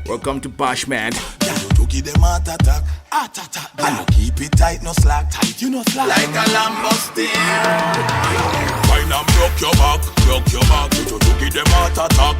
Welcome to Bashman. To give them heart attack. And you keep it tight, no slack. Tight, you no slack. Like a lamb steer. Wine and broke your back. To give them heart attack.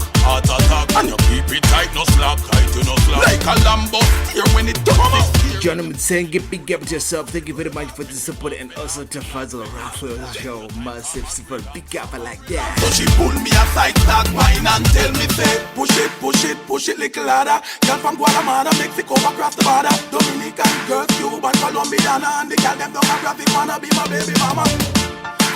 And you keep it tight, no slack. Tight, you no slack. Like a lamb steer when it comes. Gentlemen, saying get big up to yourself. Thank you very much for the support and also to Fazal Raffle show. Massive support, big up like that. So she pull me aside, start wine and tell me say, push it, little harder. Girl from Guatemala, Mexico, across the border. Dominican girls, Cuban, Colombiana, and the girl them down a graphic wanna be my baby mama.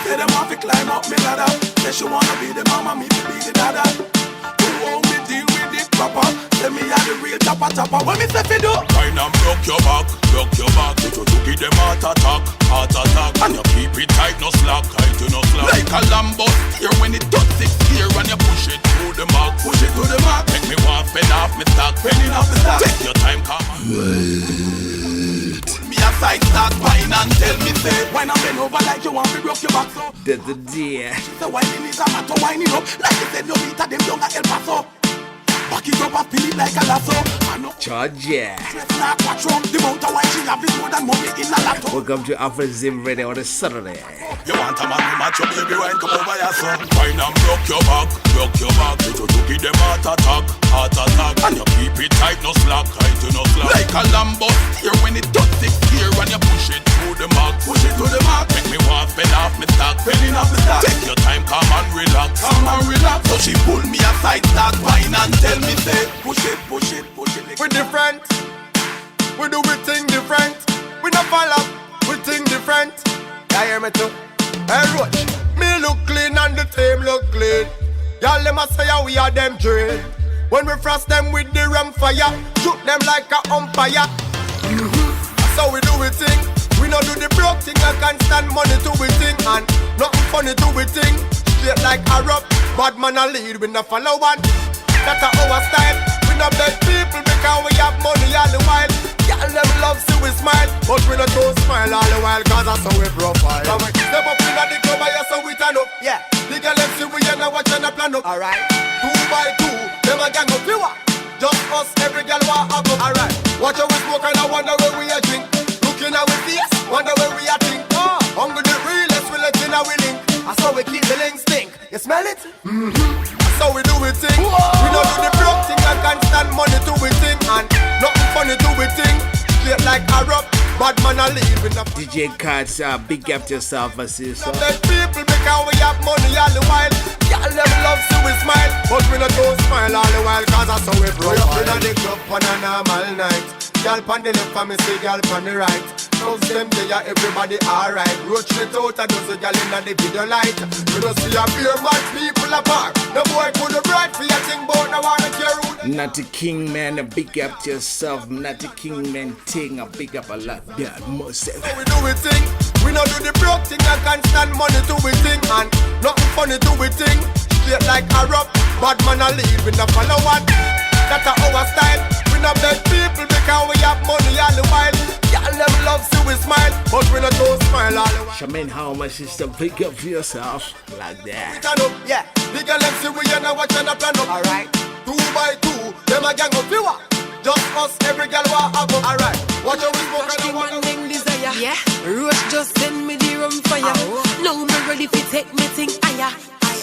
Say them want to climb up me ladder. Say she wanna be the mama, me to be the dada. Who want me deal with it proper? Tell me how the real topper. What me say fi do? Wine and broke your back. To give them heart attack. And you keep it tight, no slack. Tight, you no slack. Like a lamb here when it touch 6 gear and you push it to the mark. Make me want fend off me stock. Take your time, come on. Me aside, start wine and tell me say, wine and bend over like you want to broke your back so. The dear. She say whining is a matter, whining up. Like you said, no meter them down at El Paso. Back it up and peel it like a lasso. Charge, yeah. The amount of wine she have is more than money in a laptop. Welcome to Afro Zim Radio on a Saturday. You want a man to match your baby wine, come over your son. Wine and broke your back. To give them heart attack. And you keep it tight, no slack. Tight, you no slack. Like a lamb here when it touch 6 gear and you push it to the mark. Make me want fend off me stock. Take your time, come and relax. So she pull me aside, start wine and tell me say, push it. We different. We do we thing different. We not follow. We think different. You hear me too? Hey Roach, me look clean and the team look clean. Y'all them a say we are them drill. When we frost them with the ram fire, shoot them like a umpire. So we do we thing. We not do the broke thing and constant money to we thing. And nothing funny to we thing. Straight like a rock. Bad man a lead, we not follow one. That's our style. We not beg people because we have money all the while. Y'all them love see we smile, but we not don't smile all the while cause that's how we profile. So we step up in the club and so we turn up. Yeah, the girl them see we and watch and plan up. Alright, 2 by 2, them a gang up. You what? Just us, every girl want up. Alright, watch how we smoke and I wonder where we a drink. Looking at we face, wonder where we a think. Hungry the realest, we let in a we link. That's how we keep the links stink. You smell it? So we do it thing. We don't do the broke thing and constant money to we thing. And nothing funny to we thing. Straight like a rock, bad man a leave in the DJ Katz, big up to yourself, as you saw. Beg people because we have money all the while. Y'all them love see we smile, but we not don't smile all the while cause that's how we broke. We up in the club on a normal night. Y'all pan the left and me say y'all pan the right. Knows them there, everybody alright. Roach it out and does a gal in the video light. You don't see a beer much people apart. No boy could have bright for your thing, but no one care who. Not a king man, a big up to yourself. Not a king man thing, a big up a lot. Yeah, most so we do we thing. We not do the broke thing and constant money to we thing. And nothing funny to we thing. Straight like a rock, bad man a lead with the follow one. That's our style. We not beg people because we have money all the while. Y'all them love see we smile, but we not don't smile all the while. Charmaine, how my sister, big up for yourself like that. We turn up, yeah. The girl them see we and I watch and I plan up. Alright, 2 by 2, them a gang up. You what? Just us, every girl want up. Alright, watch how we smoke and I want to desire. Yeah, Roach just send me the rum fire. Now me ready to take me thing higher.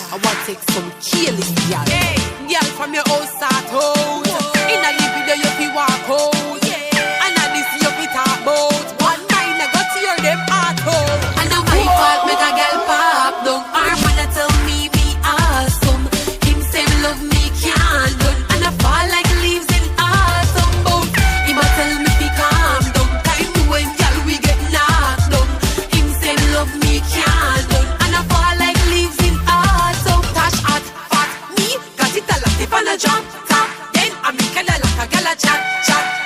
I want to take some killing, y'all. Hey, girl from your house start out. In a the video you fi walk out. And a this you fi talk about. One night I got to hear them heart out. And now my fault make a girl pop down. Our man a tell me awesome. Him say love me can't done. And I fall like leaves in autumn. But him a tell me fi calm down. Time to when y'all we get knocked down. Him say love me can't done. And I fall like leaves in autumn. Tash hot, fat, me got it a lot if I no jump top. Then I make a like a gal a chat.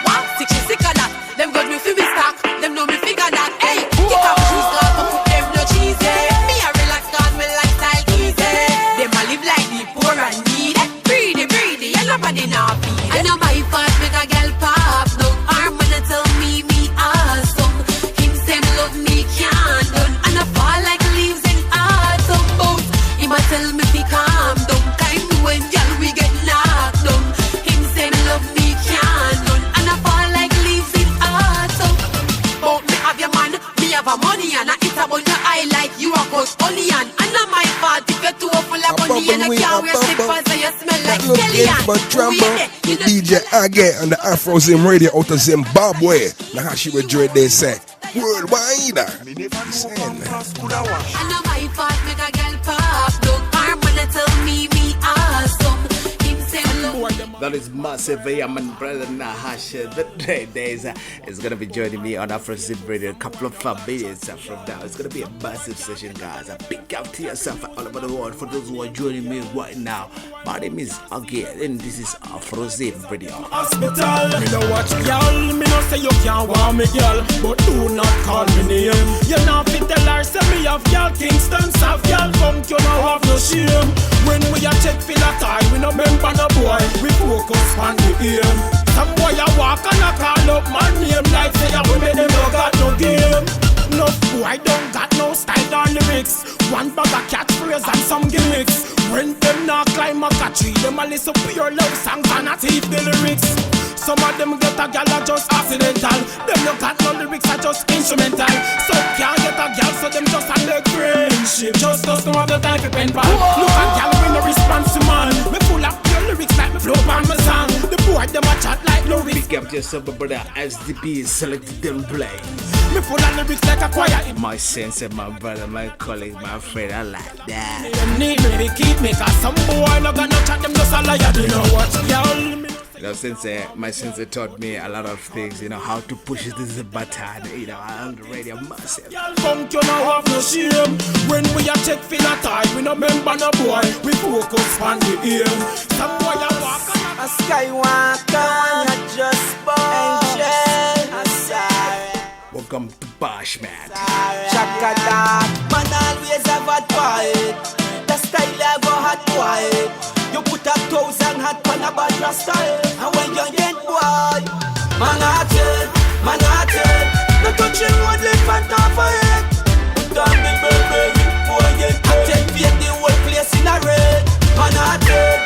One, 6 sick a lot. Them got me fi me stock. Them know me figure that. Hey, get up shoes off and put them no cheesy. Me a relax cause me lifestyle easy. Them a live like the poor and needy. Breedy, and nobody not feed. I know my fault make a gal pop. No arm when I tell me awesome. Him say love me can't done. And I fall like leaves in autumn. But him a tell me fi calm down. Time when y'all we get knocked down. Him Against my drummer, the DJ Age on the Afro Zim radio out of Zimbabwe. Now how she would dread they say worldwide. And my part make a girl pop. Don't harm when they tell me awesome. That is massive. I'm my brother Nahash. The days is gonna be joining me on Afro Zim Radio. A couple of minutes from now. It's gonna be a massive session, guys. Pick up to yourself all over the world for those who are joining me right now. My name is Age, and this is Afro Zim Radio. Hospital, me no watch y'all. Me no say you can't want me, girl, but do not call me name. You not fit tell her say me have y'all Kingston, South y'all funk. You no have no shame. When we a check for the tie, we no member no boy. We focus on the aim. Some boy a walk and a call up my name like say a women them no got no game. No boy don't got no style or lyrics. One bag of catchphrase and some gimmicks. When them not climb a tree, them a listen to your love songs and a teeth the lyrics. Some of them get a gal are just accidental. Them no got no lyrics are just instrumental. Some can't get a gal so them just a make friendship. Just us no have the time for pen pal. Look at gal with no response to man. Me full of your lyrics like me flow on my song. The boy them a chat like no lyrics. Pick up yourself, brother. SDP selected them play. Me full of lyrics like a choir. My sensei, my brother, my colleague, my friend, I like that. Them need me, keep me, cause some boy no got no chat, them just a liar. You know what, y'all? You know, my sensei taught me a lot of things, you know, how to push this button, you know, on the radio massive. Y'all funk, you know, have no shame. When we a check for the tie, we no member no boy. We focus on the aim. Some boy a walk on a skywalker, not just angel. Welcome to Bash, man. Chaka dog, man always have a quiet. The style I go hot quiet. You put a 1,000 hat on a bad style. And when you get boy, man hearted. No touching road left and top of it. Put on the Burberry, boy get paid. I take the whole place in a red. Man hearted.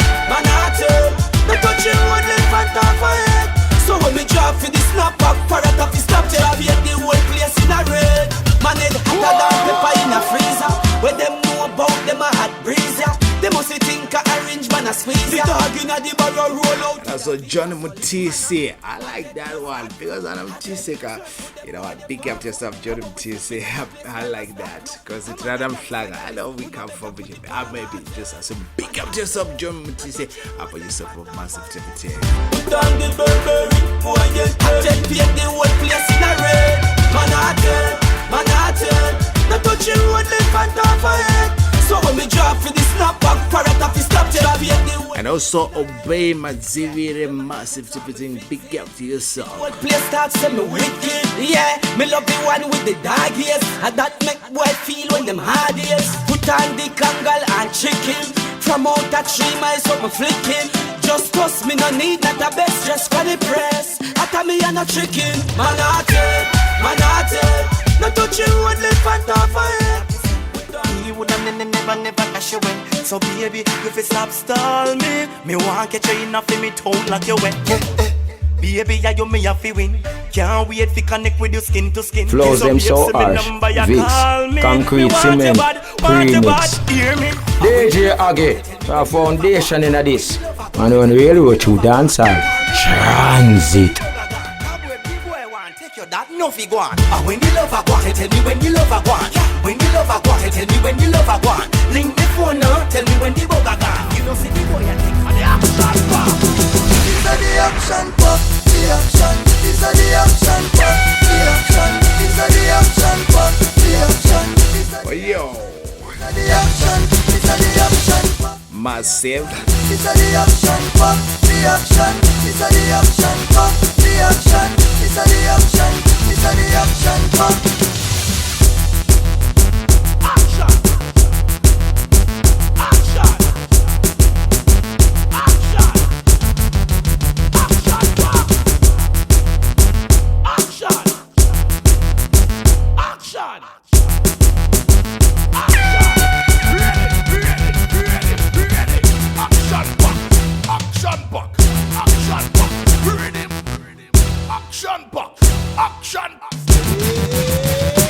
No touching road left and top of it. So when me drop for the snap back, parrot off the stop, tell me the whole place in a red. Man head hotter than pepper in a freezer. Where them know about them a hot breezer. They must think a orange man a squeeze. The dog in a the barrel roll out. That's what Johnny Mutisi. I like that one because I'm Mutisi. You know what? Big up to yourself, Johnny Mutisi. I like that because it's random flag. I know we come from Virginia. I maybe just so big up to yourself, Johnny Mutisi. I put yourself a massive activity. Put on the Burberry, boy, you take the whole place in a red. Man hearted. No touching road left and top of it. So when me drop for the snap back, parrot off the stop, tell me the whole. And also obey my very massive activity. Big up to yourself. What place starts to me wicked? Yeah, me love the one with the dog ears. And that make boy feel when them hard ears. Put on the kangal and chicken. From out that 3 miles up me flicking. Just trust me, no need not a best dress for the press. After me and a chicken. Man hearted. No touching road left and top of it. You would have never cash you away. So baby, if you stop stall me, me want catch you enough in me tone like you wet. Baby, yeah, you me have to win. Can't wait to connect with you skin to skin. Flows them so harsh. Vicks, concrete, cement, premix. DJ Age, a foundation in this. And when we really to dance on transit. That no fi go on. When you love a go on, tell me when you love a go on. When you love a go on, tell me when you love a go on. Link the phone now, tell me when the bug a gone. You know see the boy a think for the action pop. These are the action pop. The action. These are the action pop. The action. These are the action pop. The action. Oh yo. These are the action. These are the action pop. Massive. These are the action pop. The action. These are the action pop. The action. These are the action. These are the action pop. Action. Action. Action. Action pop. Action. Action. Action.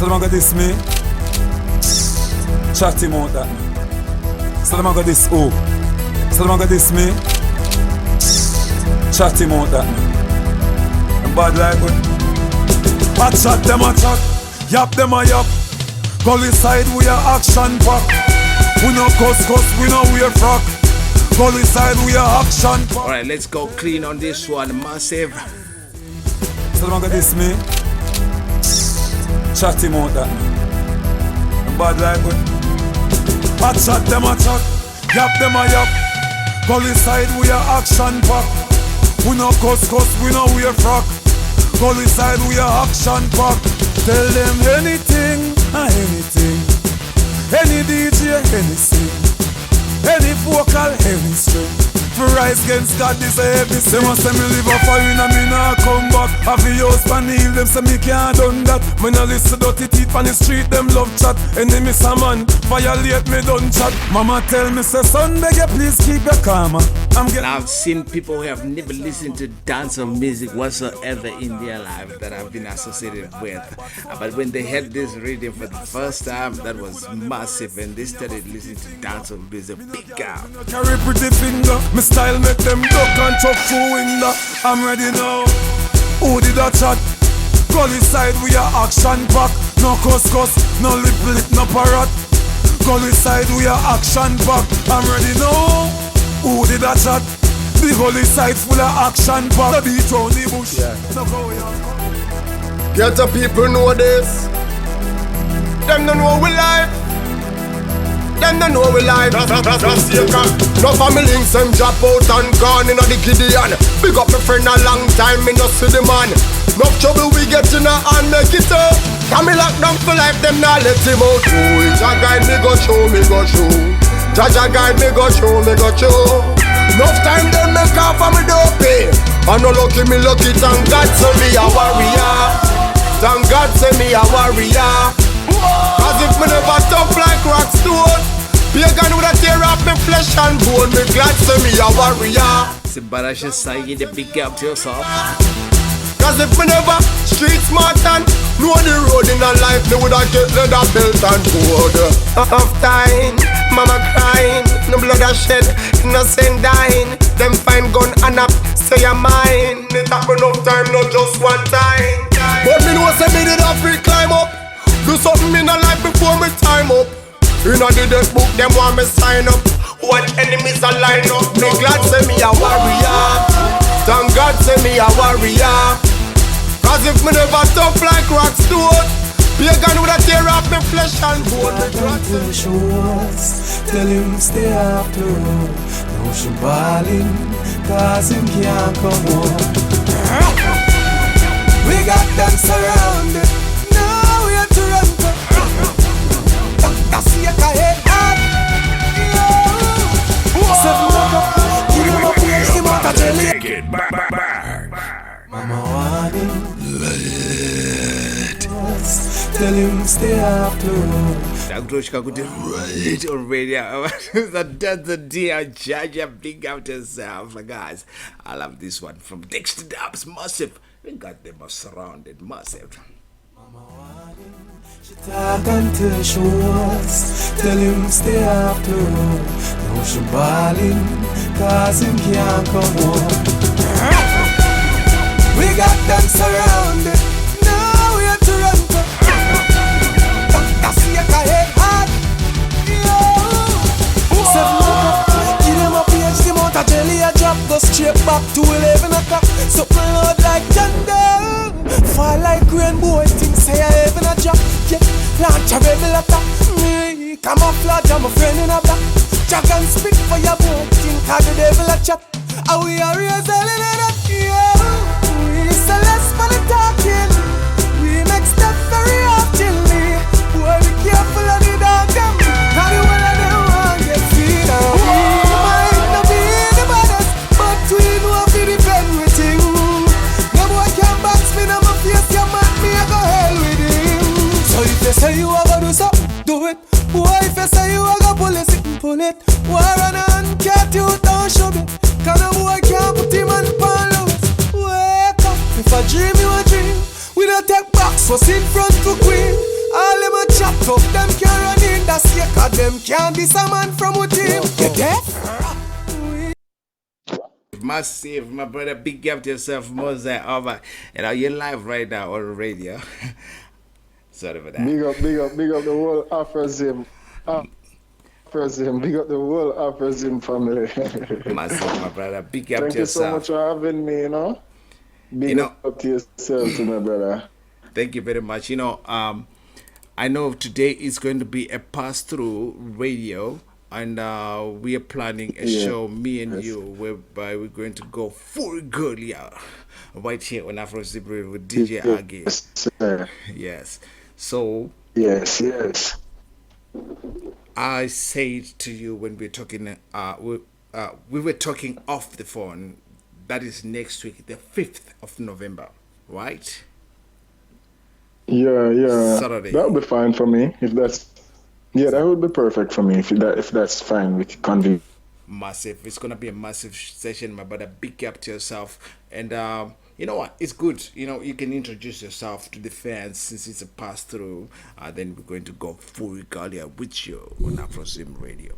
So them a go diss me. Chat him out that. So them a go diss who? So them a go diss me. Chat him out that. And bad like what? I chat them a chat. Yap them a yap. Gully side we a action pack. We no cuss, we no wear frock. Gully side we a action pack. Alright, let's go clean on this one. Massive. So them a go diss me. Chat him out that. And bad like what? I chat them a chat. Yap them a yap. Gully side we a action pack. We no cuss, we no wear frock. Gully side we a action pack. Tell them anything, anything. Any DJ, any sing. Any vocal, any string. For rise against God, this a heavy sin. They must say me live a fire and me nah come back. Have the house pan heal them, say me can't done that. Me nah listen dirty teeth on the street, them love chat. Enemies a man, violate me done chat. Mama tell me say son, beg you please keep your karma. I've seen people who have never listened to dancehall music whatsoever in their life that I've been associated with. But when they heard this rhythm for the first time, that was massive, and they started listening to dancehall music. Big out. Carry pretty finger, my style make them duck and chuck through window. I'm ready now. Who did that chat? Gully side we are action pack. No cuss, no lip, no parrot. Gully side we are action pack. I'm ready now. Who did that chat? The gully side full of action pack. The beat round the bush. No go on. Get the people know this. Them don't know we live. Them don't know we live. That's no family links them drop out and gone in the Gideon. Big up my friend a long time, me no see the man. No trouble we get in a and make it up. Can me lock down for life, them not let him out. Oh, it's a guide me go show, me go show. Jaja guide me go show, me go show. Enough time them make off and me don't pay. I no lucky me lucky, thank God say me a warrior. Thank God say me a warrior. Cause if me never tough like rock stone, pagan would a tear up me flesh and bone. Me glad say me a warrior. Sibarasha saying the big up to yourself. Cause if me never street smart and know the road in a life, me woulda get leather belt and board. Of time, mama crying, no blood a shed, innocent dying. Them find gun and up, say you're mine. It happen enough time, not just one time. But me know say me did have to climb up. Do something in a life before me time up. In a the death book, them want me sign up. What enemies are line up. Me glad say me a warrior. Thank God say me a warrior. Cause if me never tough like rock stone, pagan would a tear off me flesh and bone. Tell him stay off the road. No she balling, cause him can't come home. We got them surrounded. Now we are Toronto. That's the head hard. Seven up, give him up, please, him out of jail. Take it back. Mama want him. Tell him stay off the road. Dagdoshka could do right on radio. That's the dear Jaja. Big out yourself, guys. I love this one from Dexter Dubs. Massive. We got them surrounded. Massive. She talk until she was. Tell him stay off the road. Now she balling, cause him can't come home. We got them surrounded. Now we are Toronto. That's the head hard. Seven o'clock, give them a page, them out of jelly a drop. Go straight back to 11 o'clock. Something loud like thunder. Fall like rain, boy, things say I even a drop. Yeah, launch a rebel attack. Me, camouflage, I'm a friend in a back. Jack and speak for your boat, think how the devil a chat. And we are raised all in that, yeah. We say less for the talking. We make stuff very often. Boy, be careful of the dog them. Now the one of them want get feed on. We might not be the baddest, but we know how to defend we thing. No boy can box me, no my face, you mad me, I go hell with him. So if you say you are gonna do so, do it. Boy, if you say you are gonna pull it, sit and pull it. War on and cat you don't show me. Cause no boy can't put him on loose. Wake up, if I dream you a dream. We don't take box, what's in front for queen. chopped up, them can't run in the sea, cause them can't diss a man from within. You deaf? Massive, my brother. Big up to yourself, Moses. Over, and you're live right now on the radio. Sorry for that. Big up the whole Afrozim. Big up the whole Afrozim family. Massive, my brother. Big up Thank to you yourself. so much for having me, Big up to yourself, to my brother. Thank you very much. I know today is going to be a pass-through radio, and we are planning a show, me and you, whereby we're going to go full girly right here on Afro Zibri with DJ Age. Yes, sir. Yes. So. Yes. I said to you when we're talking, we were talking off the phone. That is next week, the 5th of November, right? Yeah. Saturday. That would be fine for me if that's. Yeah, that would be perfect for me if that's fine with convenience. Massive. It's gonna be a massive session, my brother. Big up to yourself, and you know what? It's good. You can introduce yourself to the fans since it's a pass through. Then we're going to go full regalia with you on Afrozim Radio.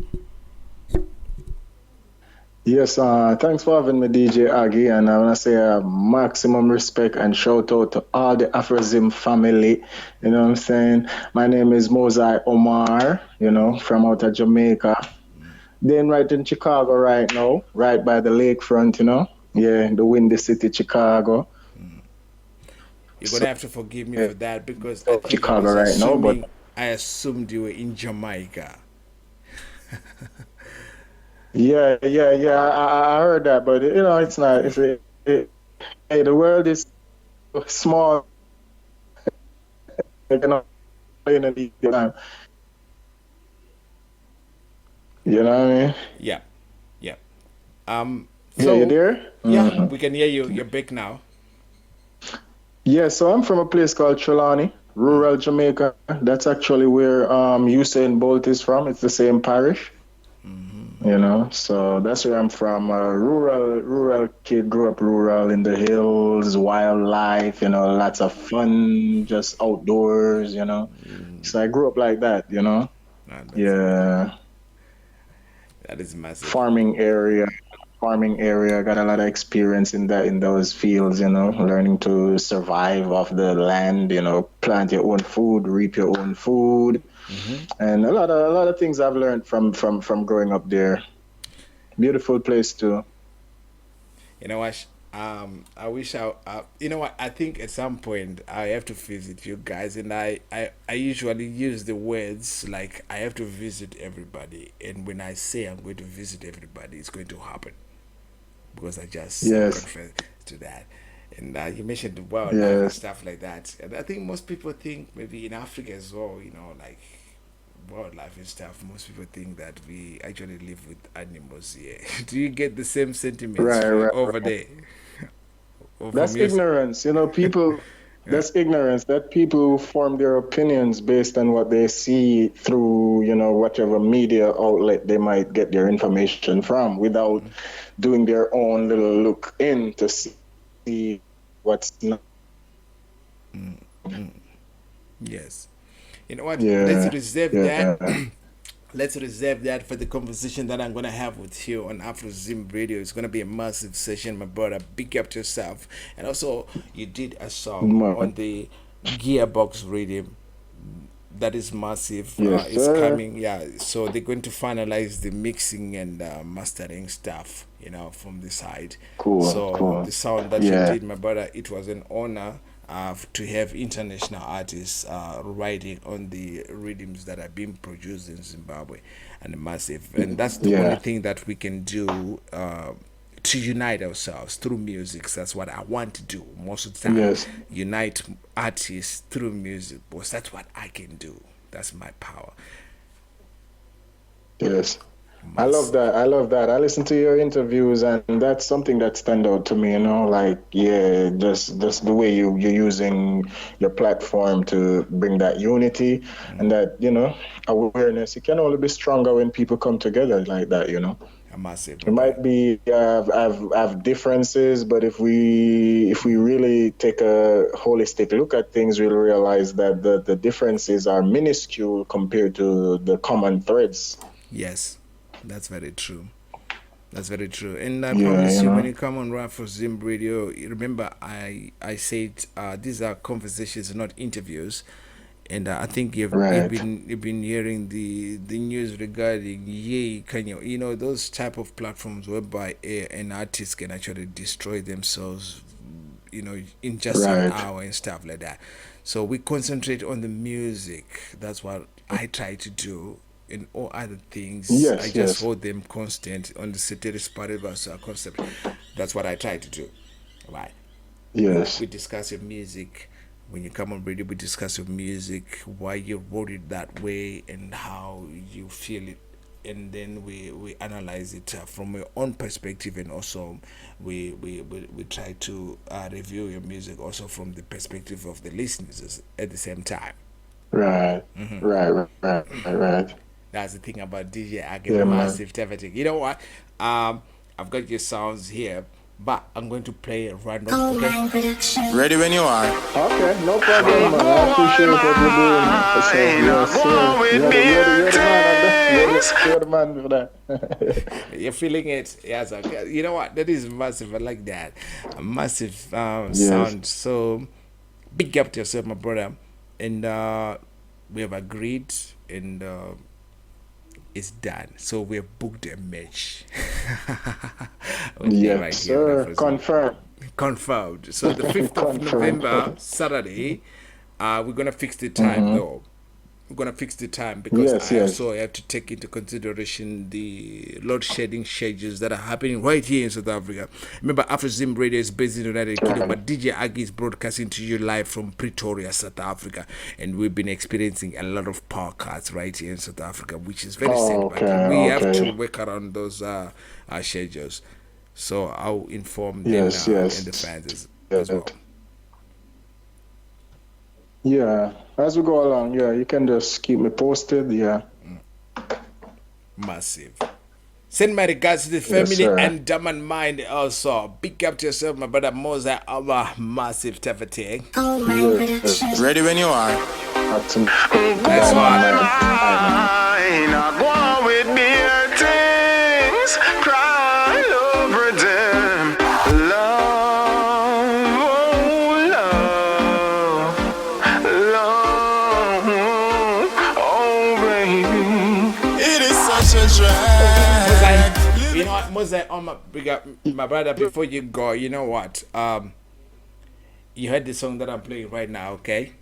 Yes, thanks for having me, DJ Aggie, and I want to say maximum respect and shout out to all the Afrozim family. You know what I'm saying? My name is Mosai Omar, from out of Jamaica. Then right in Chicago right now, right by the lakefront, Yeah, the Windy City, Chicago. You're going to have to forgive me for that because I think Chicago right now, but I assumed you were in Jamaica. Yeah. I heard that, but it's not. Hey, the world is small. You know what I mean? Yeah. So, you there? Yeah, we can hear you. You're back now. Yeah, so I'm from a place called Trelawney, rural Jamaica. That's actually where Usain Bolt is from. It's the same parish. So that's where I'm from. Rural kid, grew up rural in the hills, wildlife, lots of fun, just outdoors, So I grew up like that, Yeah. That is massive. Farming area, got a lot of experience in those fields, learning to survive off the land, plant your own food, reap your own food. And a lot of things I've learned from growing up there. Beautiful place too. You know what? I wish I think at some point I have to visit you guys, and I usually use the words like I have to visit everybody, and when I say I'm going to visit everybody, it's going to happen because I just confess to that. And you mentioned the world and stuff like that. And I think most people think maybe in Africa as well, like wildlife and stuff. Most people think that we actually live with animals here. Do you get the same sentiments over there? That's ignorance. People, that's ignorance. That people form their opinions based on what they see through, whatever media outlet they might get their information from without doing their own little look in to see what's not. Yes. You know what? Let's reserve that. Let's reserve that for the conversation that I'm going to have with you on Afrozim Radio. It's going to be a massive session, my brother. Big up to yourself. And also, you did a song on the Gearbox Rhythm. That is massive. It's coming. So they're going to finalize the mixing and mastering stuff, from the side. Cool. The sound that you did, my brother, it was an honor to have international artists writing on the rhythms that are being produced in Zimbabwe, and massive. And that's the only thing that we can do to unite ourselves through music. That's what I want to do most of the time. Unite artists through music, because that's what I can do. That's my power. Yes. I love that. I listen to your interviews, and that's something that stands out to me, just the way you're using your platform to bring that unity and that, awareness. It can only be stronger when people come together like that, A massive. It might be have differences, but if we really take a holistic look at things, we'll realize that the differences are minuscule compared to the common threads. Yes, that's very true. That's very true. And I promise you, when you come on Afrozim Radio, remember I said these are conversations, not interviews. And I think you've been hearing the news regarding Kanye. You know, those type of platforms whereby an artist can actually destroy themselves, you know, in just an hour and stuff like that. So we concentrate on the music. That's what I try to do. In all other things, I just hold them constant on the ceteris paribus concept. That's what I try to do. Right? Yes. We discuss your music. When you come on radio, we discuss your music, why you wrote it that way, and how you feel it, and then we analyze it from your own perspective, and also we try to review your music also from the perspective of the listeners at the same time. Right. Right. That's the thing about DJ Agge, massive everything. You know what? I've got your sounds here, but I'm going to play a random. Okay? Ready when you are. Okay, no problem, man. I appreciate what you're doing. You're the man for that. You're feeling it? Yes. Okay. You know what? That is massive. I like that. A massive sound. So big up to yourself, my brother. And we have agreed, and it's done. So we have booked a match. Yes, right sir. Confirmed. So the 5th of November, Saturday, we're going to fix the time though. We're going to fix the time because I also have to take into consideration the load shedding schedules that are happening right here in South Africa. Remember, Afrozim Radio is based in the United Kingdom, but DJ Agge is broadcasting to you live from Pretoria, South Africa. And we've been experiencing a lot of power cuts right here in South Africa, which is very sad. But we have to work around those schedules. So I'll inform them and the fans as well. Yeah, as we go along, you can just keep me posted, Massive. Send my regards to the family and Dumb and Mind also. Big up to yourself, my brother Moses, our massive everything. Ready when you are. That's one. Go on with me, things cry over them. You know what, Moses, my brother, before you go, you know what? You heard the song that I'm playing right now, okay?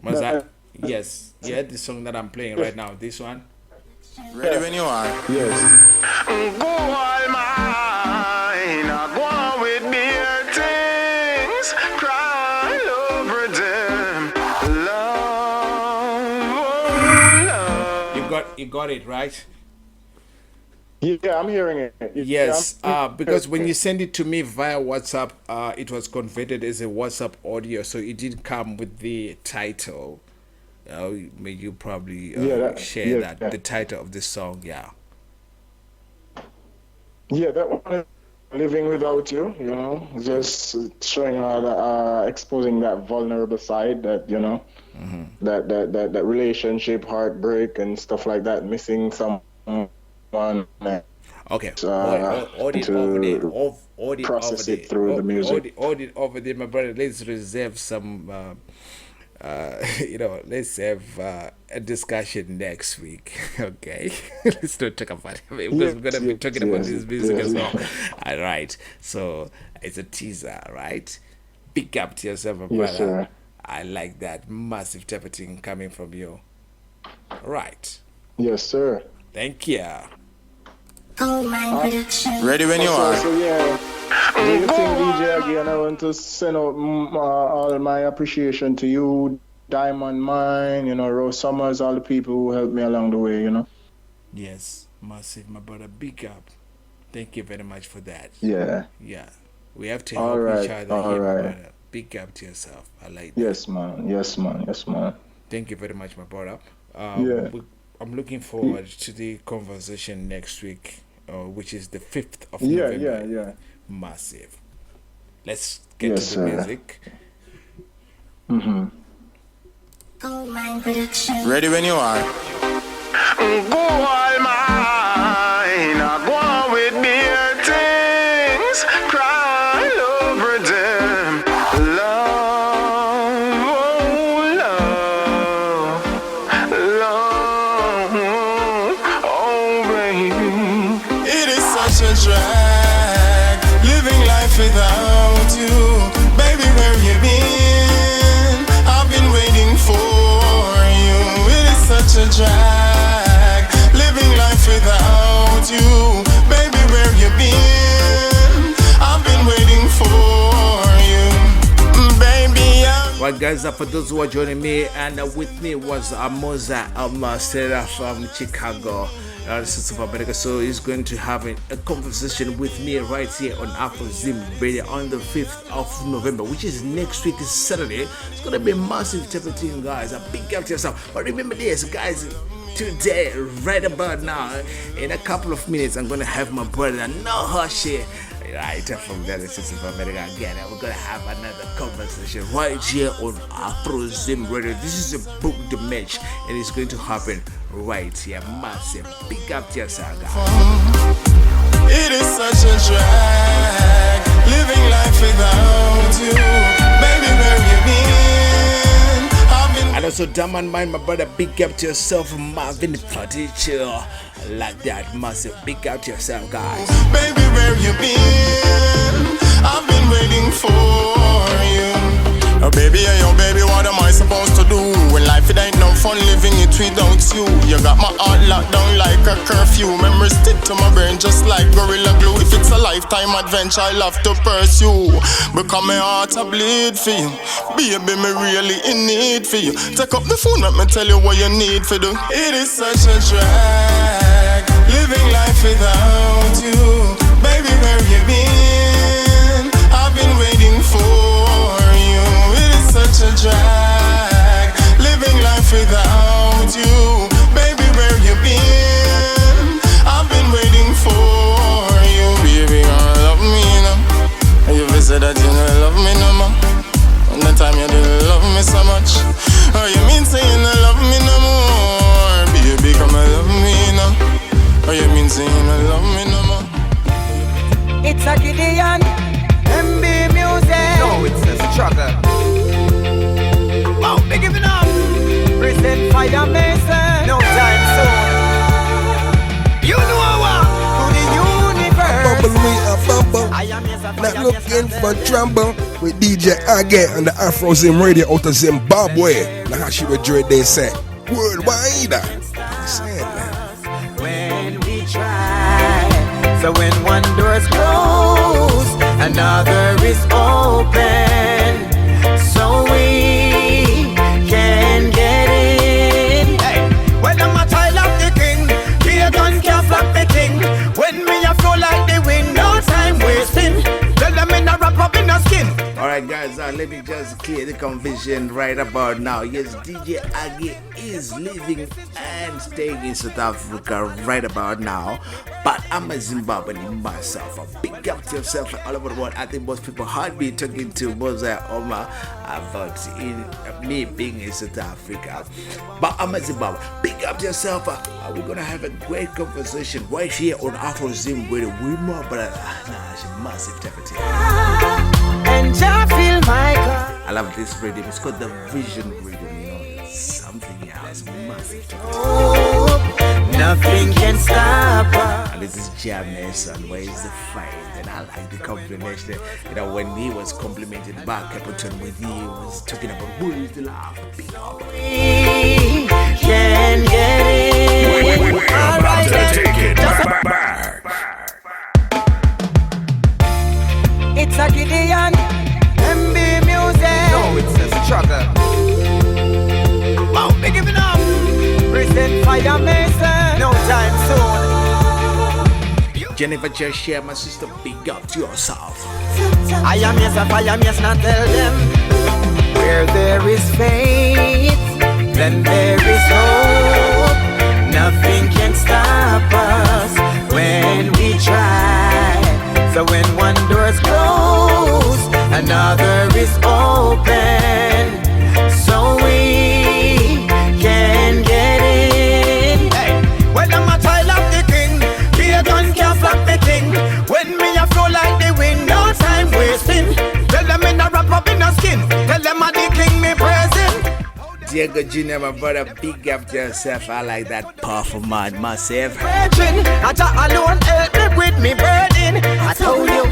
Moses, yes, you heard the song that I'm playing right now, this one? Ready when you are. Yes. Go all mine, go on with me, things cry over them. You got it, right? Yeah, I'm hearing it. Yes, because when you send it to me via WhatsApp, it was converted as a WhatsApp audio, so it didn't come with the title. May you probably share that the title of the song, Yeah, that one is Living Without You, you know, just showing exposing that vulnerable side that, you know, that relationship, heartbreak and stuff like that, missing someone. Okay, audit process it through the music. Audit over there, my brother. Let's reserve some, let's have a discussion next week, okay? Let's not talk about it because we're gonna be talking about this music as well. All right, so it's a teaser, right? Big up to yourself, my brother. Sir. I like that massive type of thing coming from you. Right. Yes, sir. Thank you. Ready when you are. So do you think, DJ again, I want to send out all my appreciation to you, Diamond Mine, you know, Rose Summers, all the people who helped me along the way, you know. Yes, massive, my brother. Big up. Thank you very much for that. Yeah. We have to help each other here, brother. Big up to yourself. I like that. Yes, man. Thank you very much, my brother. I'm looking forward to the conversation next week, which is the 5th of November. Yeah. Massive. Let's get to the music. Ready when you are. Go all mine, go on with dear things, cry over them. Love, oh baby. It is such a drag, living life without you. Baby, where you been? I've been waiting for you. It is such a drag, living life without you. Baby, where you been? I've been waiting for you. Baby, Right, guys, for those who are joining me, and with me was Moza Stella from Chicago. This is Super America, so he's going to have a conversation with me right here on AfroZim Radio on the 5th of November, which is next week, is Saturday. It's going to be a massive type of thing, guys. A big up to yourself. But remember this, guys, today, right about now, in a couple of minutes, I'm going to have my brother Nahashi right from there. This is Super America again, and we're going to have another conversation right here on AfroZim Radio. This is a book the match, and it's going to happen right here. Massive big up to yourself, guys. it is such a drag, living life without you. Baby, where you been? And also, damn and mind, my brother, big up to yourself, Marvin Faticho. Like that, massive big up to yourself, guys. Baby, where you been? I've been waiting for you. Oh baby, what am I supposed to do? When life it ain't no fun living it without you. You got my heart locked down like a curfew. Memories stick to my brain just like Gorilla Glue. If it's a lifetime adventure, I'll have to pursue. Because my heart a bleed for you. Baby, me really in need for you. Take up the phone, let me tell you what you need for do. It is such a drag, living life without you. Baby, where you been? I've been waiting for you. It is such a drag, living life without you. Baby, where you been? I've been waiting for you. Baby, you love me now. You said that you don't love me no more. And the time you didn't love me so much. Oh, you mean say you don't love me no more? Baby, come and love me now. Oh, you mean say you don't love me no more? It's a Gideon, MB music. No, it's a struggle. Oh, big giving up. Present Fire Mason. No time soon. You know what? To the universe. Bubble. Not looking for trouble. With DJ Age on the AfroZim Radio out of Zimbabwe. Now how she would dread they say worldwide. When we try, so when one door's closed, another is open, so we can get in. Hey, when I'm a child of the king, here gun can't flop the king. When me a flow like the wind, no time wasting. Tell them in a wrap up in a skin. Alright, guys, let me just clear the confusion right about now. Yes, DJ Age is living and staying in South Africa right about now, but I'm a Zimbabwean myself. Big up to yourself and all over the world. I think most people heard me talking to Moza Oma about me being in South Africa, but I'm a Zimbabwe. Big up to yourself. We're gonna have a great conversation right here on AfroZim with more, but it's a massive temperature. And I feel my God. I love this rhythm. It's called the Vision rhythm. You know, it's something else, massive. Nothing can stop us. And this is Jam Mason. Where is the fight? And I like the combination. You know, when he was complimented back, Capleton with he was talking about who is the laugh. Big up. We can get it. We're about to take it back. It's a Gideon, MB music. No, it's a struggle. Oh, big giving up. Present Fire Mason. No time soon. Jennifer, just share my sister. Big up to yourself. I am yes, not tell them. Where there is faith, then there is hope. Nothing can stop us when we try. So when one door's closed, another is open. So we can get in. Hey, when I'm a child of the king, be a gun can't flop the king. When me a flow like the wind, no time wasting. Tell them in a wrap up in a skin. Tell them a the king me present. Diego Jr., my brother, big up to yourself. I like that powerful man myself. I alone help me with me burden. I told you.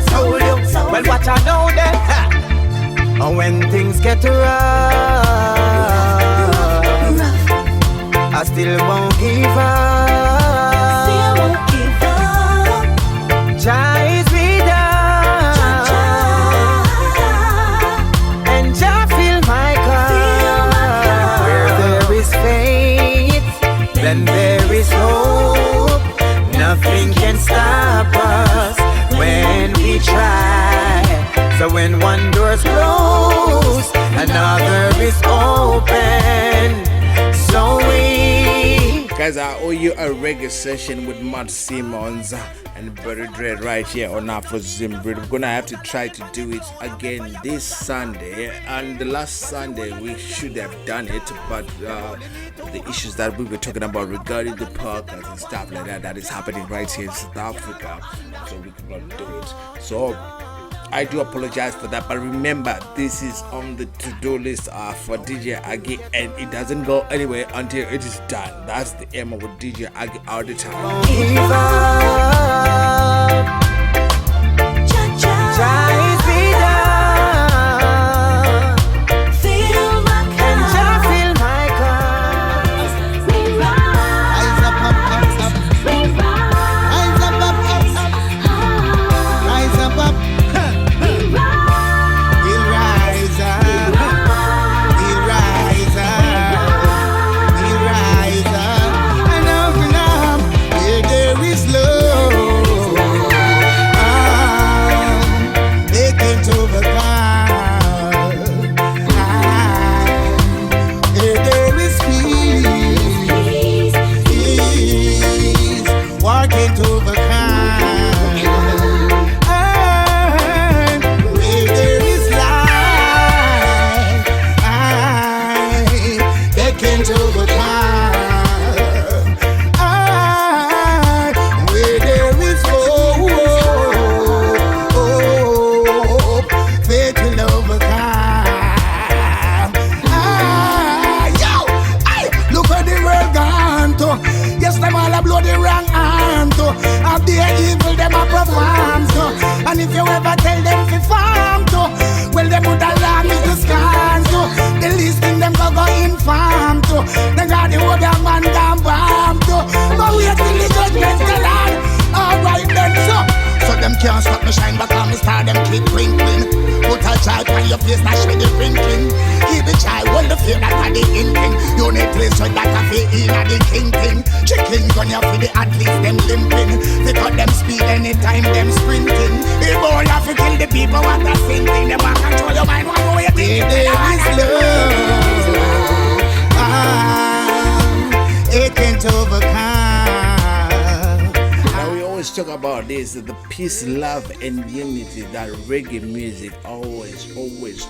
Well, what I know then, and when things get rough, I still won't give up. Jah is with us, and Jah fill my cup. Where there is faith, then there is hope. Nothing can stop us when we try. So when one door's closed, another is open. So we... Guys, I owe you a reggae session with Matt Simmons and Brother Dread right here on Afrozim Radio. We're gonna have to try to do it again this Sunday. And the last Sunday we should have done it, but the issues that we were talking about regarding the podcast and stuff like that is happening right here in South Africa, so we could not do it. So I do apologize for that, but remember, this is on the to-do list for DJ Aggie, and it doesn't go anywhere until it is done. That's the aim with DJ Aggie all the time. And if you ever tell them to farm to, well, them would alarm me to scan to. The least thing them go inform to. They got the whole damn man down bomb to. But wait till the judgment the land. Alright then, so them can't stop me shine, but I'm star them keep twinkling. Put a child on your face, dash with the twinkling. Keep the child, hold the fear that are the inkling. You need place so that I feel in at the king thing. Chicken gun you for the athletes, them limping. They cut them speed anytime, them sprinting. They all have to kill the people, what they're thinking. They want control your mind, what go you think? There is love, it can't overcome. Talk about this, the peace, love, and unity that reggae music always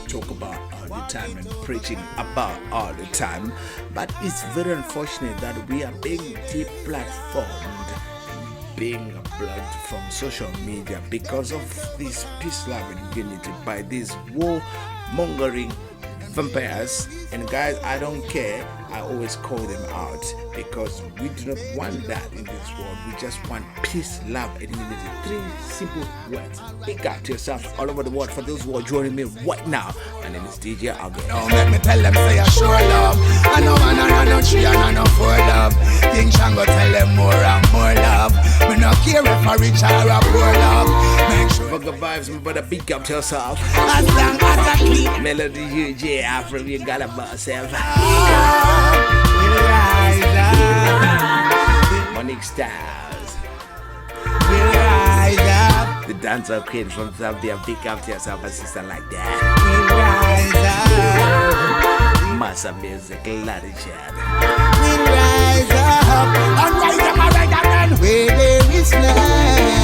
talk about all the time and preaching about all the time. But it's very unfortunate that we are being deplatformed, being blocked from social media because of this peace, love, and unity by these war-mongering vampires. And guys, I don't care, I always call them out because we do not want that in this world. We just want peace, love, and unity. 3 simple words. Big up to yourself all over the world. For those who are joining me right now, my name is DJ Aggie. Don't let me tell them say I sure love. I know man, I know 3 and I know 4 love. King Shango tell them more and more love. We not care if I rich or a poor love. Make sure for good vibes, my brother, big up to yourself. As long as I clean Melody UJ Afro, you got about yourself. Monique Styles, the dancer queen from Zambia. Big up to yourself, a sister like that. Massa music, Larry Chad. We'll rise up and rise up again where there is love.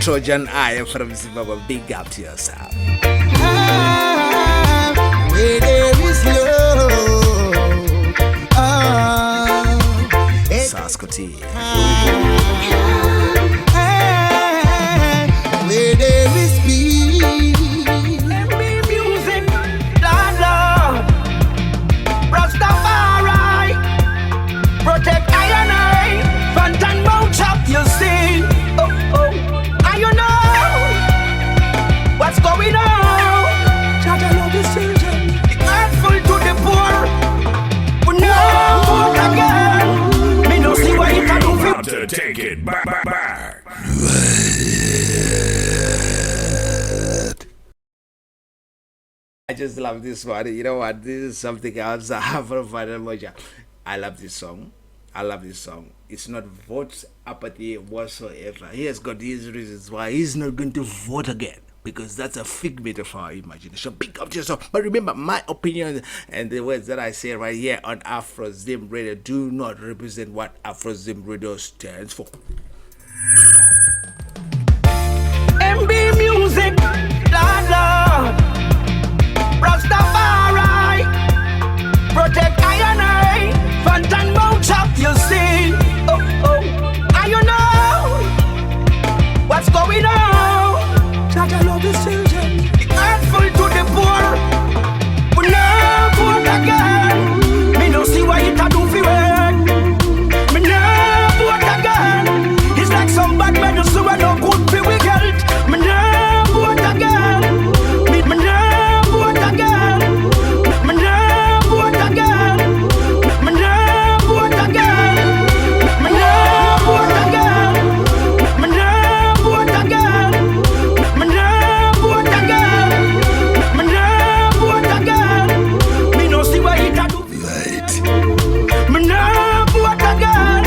Trojan Eye from Zimbabwe, big up to yourself. Where there is love. Saskatoon. Where there is peace. Music, Lord, Rastafari, protect I and I, Fantan Mount up, you see. Oh, oh, and you know what's going on. Judge, I love this children. The earth full to the poor. We know what again. Me no see what you can do. About to take it back. I just love this one. You know what? This is something else I have from Final Moja. I love this song. It's not vote apathy whatsoever. He has got his reasons why he's not going to vote again. Because that's a figment of our imagination. Big up to yourself. But remember, my opinion and the words that I say right here on AfroZim Radio do not represent what AfroZim Radio stands for. MB Music, Lord, Rastafari, protect I and I, Fantan Mount up, you see. Oh, oh, and you know what's going on. Judge, I love this children. The earth full to the poor. We know vote again. Me no see why it a do fi work. Me no vote again. It's like some bad medicine we no good fi we health. Me no vote again. Me no vote again. Me no vote again. Me no vote again. Me no vote again. Me no vote again. Me no vote again. Me no vote again. Me no see why it a do. Me no vote again.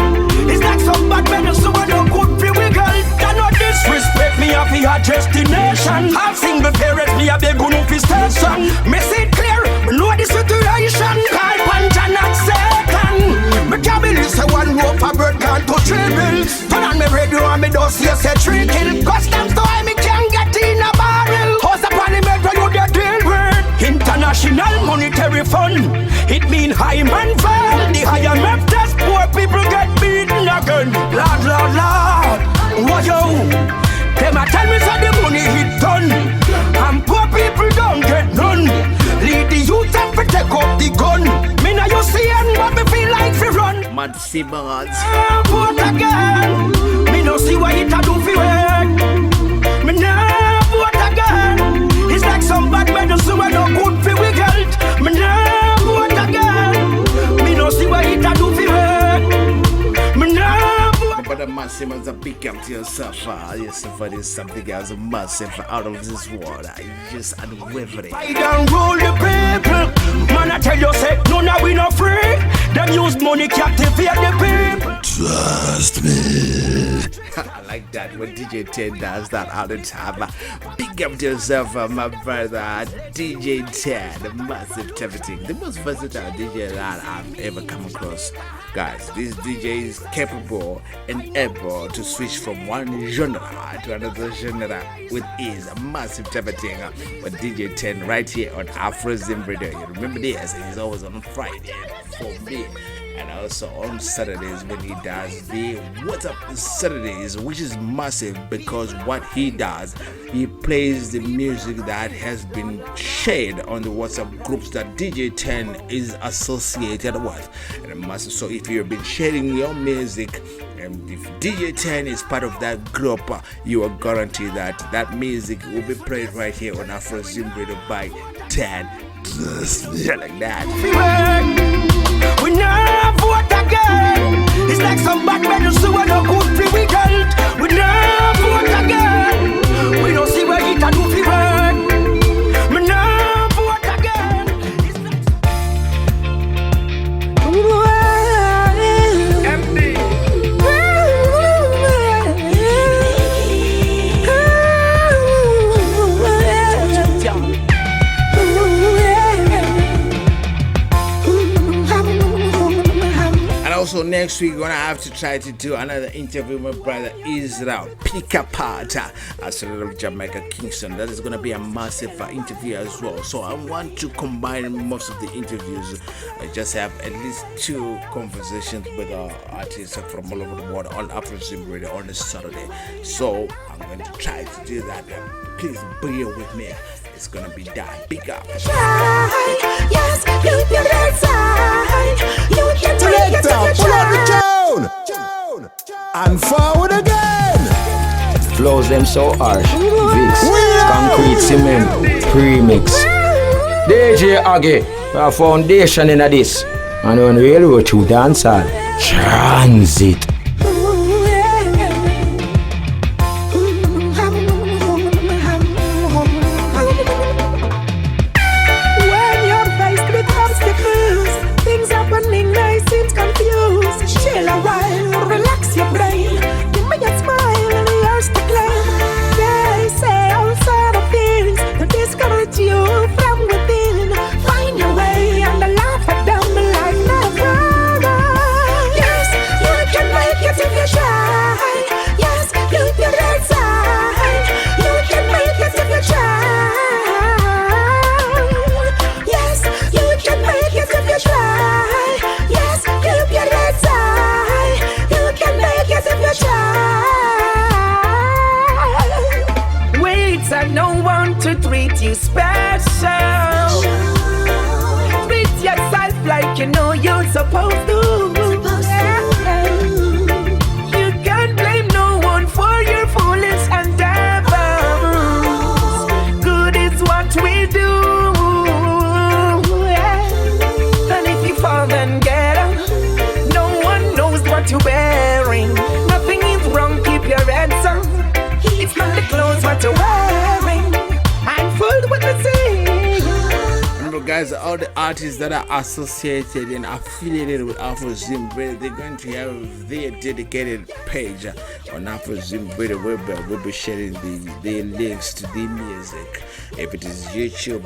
It's like some bad medicine we no good fi we girl. Cannot disrespect me off your destination. All single parents me a beg you no fi station. Me see it clear, me know the situation. Call punch and not second. Me can't believe say one rope for bird can't touch 3 bills. Turn on me radio and me don't see you say 3 kill. Customs to why me can't get in a barrel. House upon the metro you dey deal with. International Monetary Fund. It mean high man fall. The higher map test poor people get beaten again. Lord, Lord, Lord, what you? Them a tell me so the money hit done. And poor people don't get none. Lead the youth up to take up the gun. Me now you see and what me feel like fi run. Mad Simmons. Vote again. Me no see why it a do fi work. Me nah vote again. It's like some bad medicine we no good fi we health. Me nah vote again. Me no see why it a do fi work. Me nah vote. But the Mad Simmons a big up to yourself. Yes, for this something else massive out of this world. Just unwavering. I don't rule the people. Man, I tell you, say, no, now we not free. Them use money captivate the people. Trust me. I like that when DJ 10 does that all the time. Big up to yourself, my brother, DJ 10, the massive everything. The most versatile DJ that I've ever come across. Guys, this DJ is capable and able to switch from one genre to another genre with ease. A massive everything. But DJ 10 right here on AfroZim Radio. You remember this? He's always on Friday for me. And also on Saturdays when he does the What's Up Saturdays, which is massive because what he does, he plays the music that has been shared on the WhatsApp groups that DJ 10 is associated with. And massive. So if you've been sharing your music, and if DJ 10 is part of that group, you are guaranteed that that music will be played right here on AfroZim Radio by 10. Like that. We never vote again. It's like some bad medicine we no good fi we health. We never vote again. We don't see where it a do fi work. We never vote again. MD. next week, we're gonna have to try to do another interview with my brother Israel Pikapata as a of Jamaica Kingston. That is gonna be a massive interview as well. So I want to combine most of the interviews. I just have at least 2 conversations with artists from all over the world on AfroZim Radio on a Saturday. So I'm going to try to do that. Please bear with me. It's gonna be done. Big up. Yes, keep your red side. You can take it to the pull out the tune and forward again. Flows them so harsh. Vix, concrete cement, premix. DJ Aggie, a foundation in this. And on railroad to dancehall, transit. You special. Treat yourself like you know you're supposed to. You can't blame no one for your foolish endeavors. Good is what we do. And if you fall then get up. No one knows what you're wearing. Nothing is wrong, keep your heads up. It's not the clothes what you're wearing. Remember, guys, all the artists that are associated and affiliated with AfroZim Radio, they're going to have their dedicated page on AfroZim Radio. We'll be sharing the links to the music. If it is YouTube,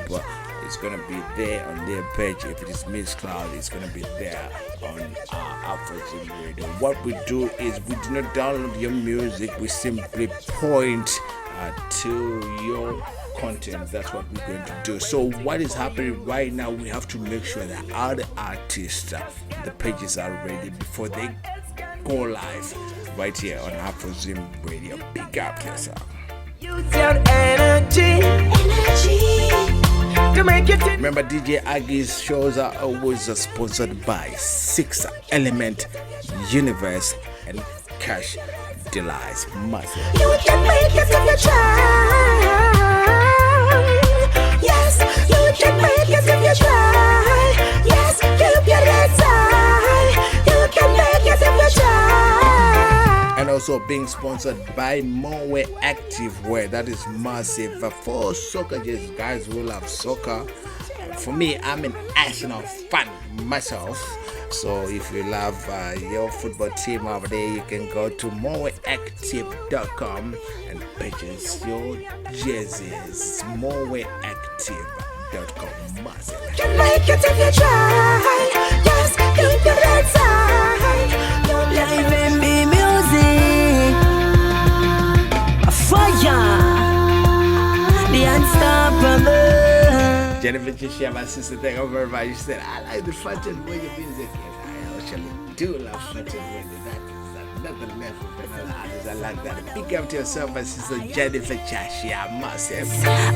it's going to be there on their page. If it is Mixcloud, it's going to be there on AfroZim Radio. What we do is we do not download your music. We simply point to your content. That's what we're going to do. So what is happening right now, we have to make sure that all the artists, the pages are ready before they go live right here on AfroZim Radio. Big up yourself. Use your energy to make it. Remember, DJ Aggie's shows are always sponsored by 6 Element, Universe, and Cash Delights. Massive. You can make it if you try. Yes, you can make it if you try. Yes, keep your head high. You can make it if you try. And also being sponsored by Mowe Active Wear. That is massive for soccer guys who love soccer. For me, I'm an Arsenal fan myself. So if you love your football team over there, you can go to moreactive.com and purchase your jerseys. moreactive.com. Massive. You can make it if you try. Yes, keep your head high. Live and be music. A fire. The unstoppable. Jennifer Chishia, my sister, thank you very much. She said, I like the Fatan Boy music. I actually do love Fatan Boy. That is another level from another artist. I like that. Pick up to yourself, my sister Jennifer Chishia, massive.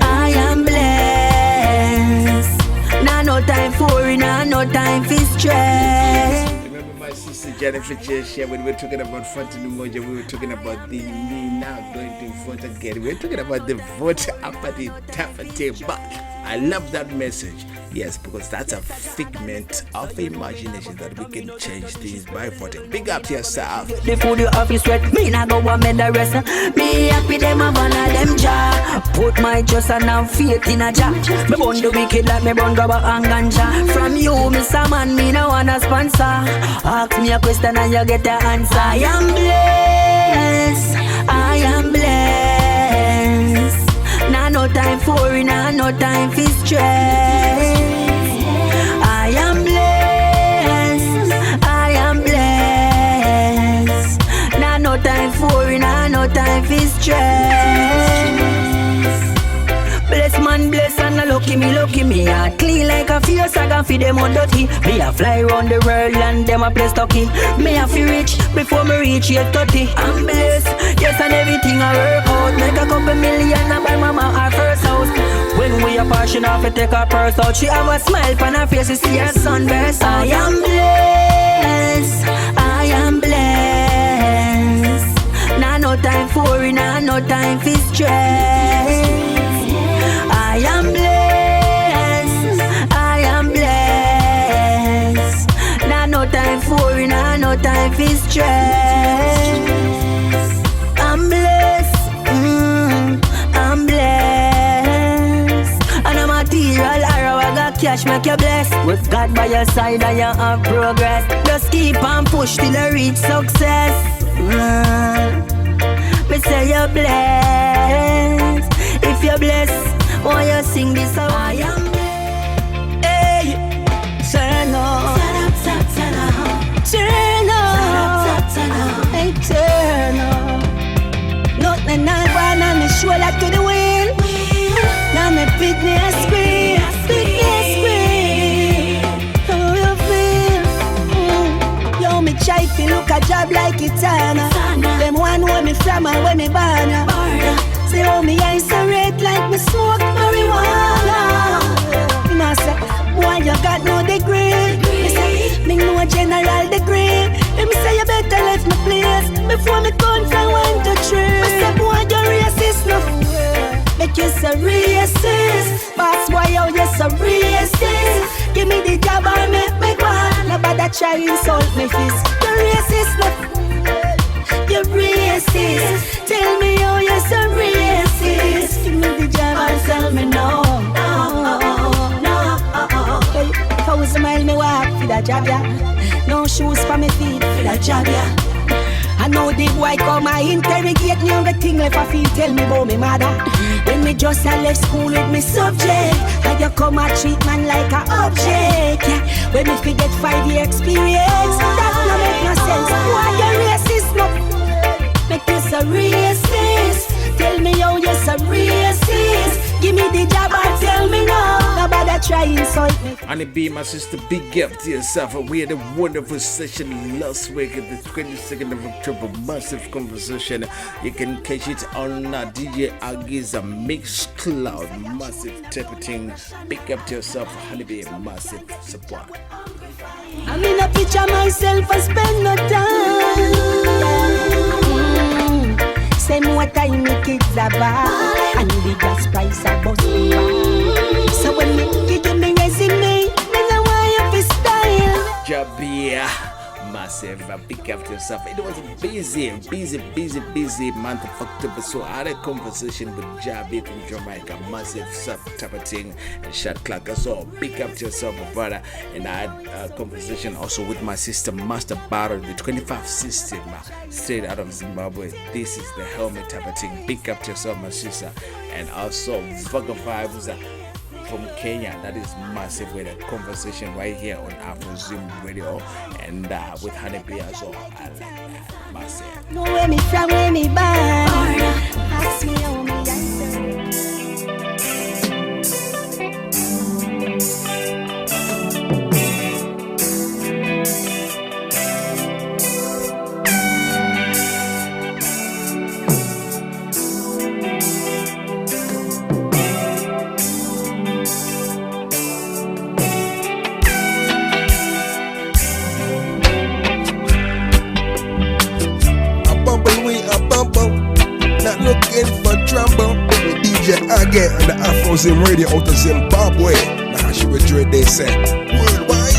I am blessed. Now no time for it, now no time for stress. Remember my sister Jennifer Chishia, when we were talking about Fatan Moja, we were talking about the me now going to vote again. We were talking about the vote after the Tafate back. I love that message. Yes, because that's a figment of imagination that we can change things by voting. Big up to yourself. The food you have is sweat. Me not go and make the rest. Me happy them a one of them jaw. Put my trust and now faith in a jaw. Me bun the wicked like me bun grabber and ganja. From you, Mr. Man, me no wanna sponsor. Ask me a question and you get the answer. I am blessed. I am blessed. Now no time for it, now no time for stress. I am blessed, I am blessed. time is stress. Bless man, bless and lucky me heart clean like a fierce I can feed them on dirty. Me a fly round the world and them a play stocky. Me a feel rich before me reach 30. I'm blessed, yes and everything I work out. Make a couple million and buy mama our first house. When we are passion off to take her purse out, she have a smile on her face to see her sunburst. I am blessed, I am blessed. Nah no time for it, nah no time for stress. I am blessed, I am blessed. Nah no time for it, nah no time for stress. I'm blessed, I'm blessed. And a material arrow I got cash make you blessed. With God by your side and you have progress. Just keep on push till you reach success. Me say you're blessed. If you're blessed, why you sing this song? I am hey, turn on, turn on, hey, turn on. Nothing not one on the shoulder to the wheel. Now me fitness scream, how you feel? Yo, me try to look a job like it's Anna. Them one where me from and where me born. Say how me eyes so red like me smoke marijuana. You know say, boy you got no degree. Me say, me no general degree. Me say you better left my place before me come from 1 to 3. Me say boy you racist no. Make you so racist. Boss boy how you so racist. Give me the job and make me go. Nobody try insult me fist. You racist no. You're racist. Tell me how you're so racist. Give me the job and tell me no. Hey, 1,000 miles me walk for that job, yeah. No shoes for me feet for that job, yeah. I know the boy come and interrogate me on the thing if I feel tell me about me mother. When me just left school with me subject, how you come and treat man like a object, yeah. When me forget 5-year experience, that no make no sense. Why you racist no? Make you so racist. Tell me how you so racist. Give me the job and tell me no. Nobody try insult me. And it be my sister, big up to yourself. And we had a wonderful session last week at the 22nd of October. Massive conversation. You can catch it on DJ Aggies Mix Cloud. Massive type of thing. Big up to yourself, Honeybee. Massive support. I'm in a picture myself and spend no time. Say more time me kids are bad. And the gas price are busting. So when me give me resume, me know why you feel style. Jabia, massive, big up to yourself. It was a busy month of October. So I had a conversation with Jabi from Jamaica, massive sub type of thing, and shot clock. So big up to yourself, my brother. And I had a conversation also with my sister, Master Battle, the 25 system, straight out of Zimbabwe. This is the helmet type of thing. Big up to yourself, my sister. And also Vugger Vibes from Kenya. That is massive with a conversation right here on Afro Zoom Radio and with Honeybee as well. I like that. Massive. No where me from, where me born. Ask me how me answer. Not looking for trouble with DJ Agge on the Afro Zim Radio out of Zimbabwe. Now she will dread they say worldwide.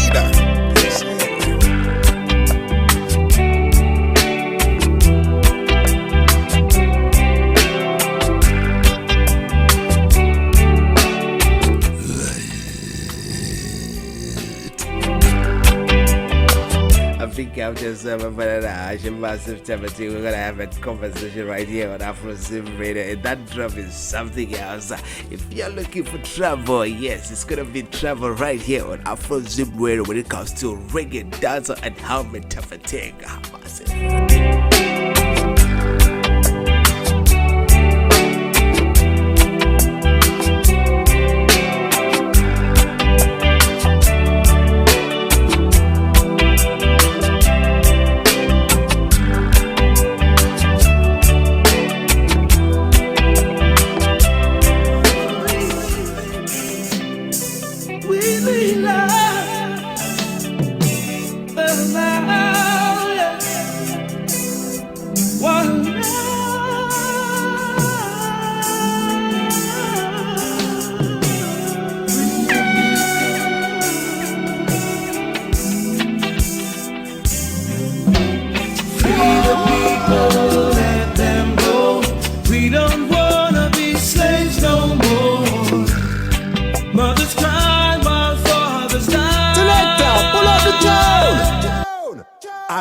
Big up to yourself, but massive temperature. We're gonna have a conversation right here on Afro Zim Radio, and that drop is something else. If you're looking for trouble, yes, it's gonna be trouble right here on Afro Zim Radio when it comes to reggae, dancehall, and helmet type of thing. Massive.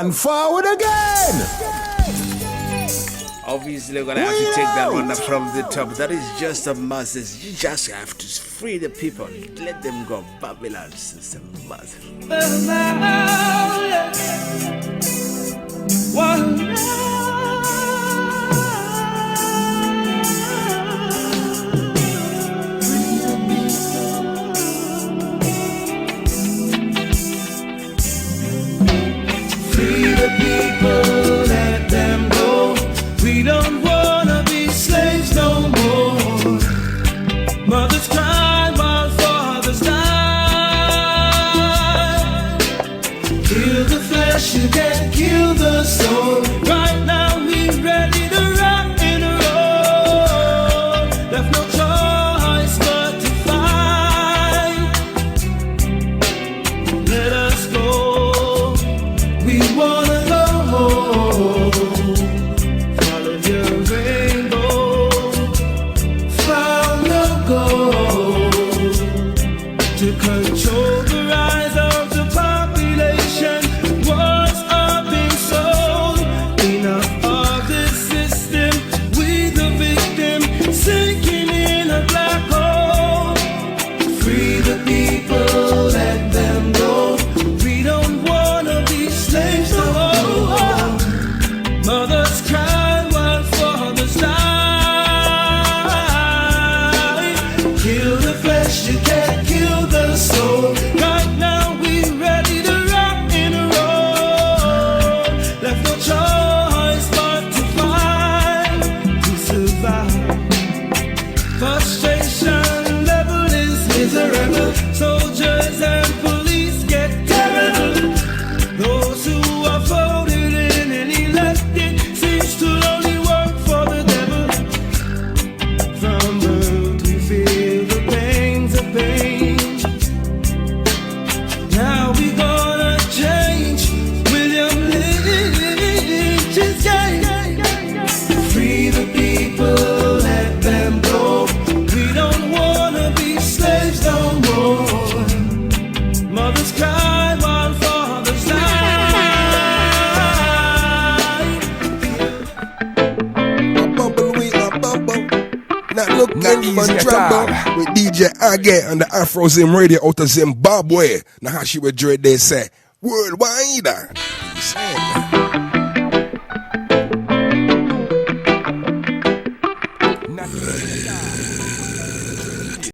and forward again. Obviously, we're gonna have to take that one up from the top. That is just a message. You just have to free the people. Let them go. Babylon system massive. Free the people, let them go. We don't wanna be slaves no more. Mothers cry while fathers die. Kill the flesh, you can't kill the soul. Right now we ready to rock and roll. Left no choice but to fight. Let us go. We wanna go home. Follow your rainbow. Found no gold to control the rise of the population. Wars are being sold. Enough of this system. We the victim, sinking in a black hole. Free the people, let them go. We don't wanna be slaves no more. Mothers cry while fathers die. Kill the flesh, you can't kill the soul. Right now we ready to rock and roll. Left no choice but to fight to survive. Frustration level is miserable. Soldiers and police get terrible. Those who are voted in and elected seems to only work for the devil. From birth we feel the pains of pain. Now we gonna change. William Lynch is gay. Free the people, let them go. We don't wanna be slaves no more. Mothers cry while fathers die. Not looking for trouble with DJ Agate on the Afro Zim Radio out of Zimbabwe. Now how she would dread they say worldwide.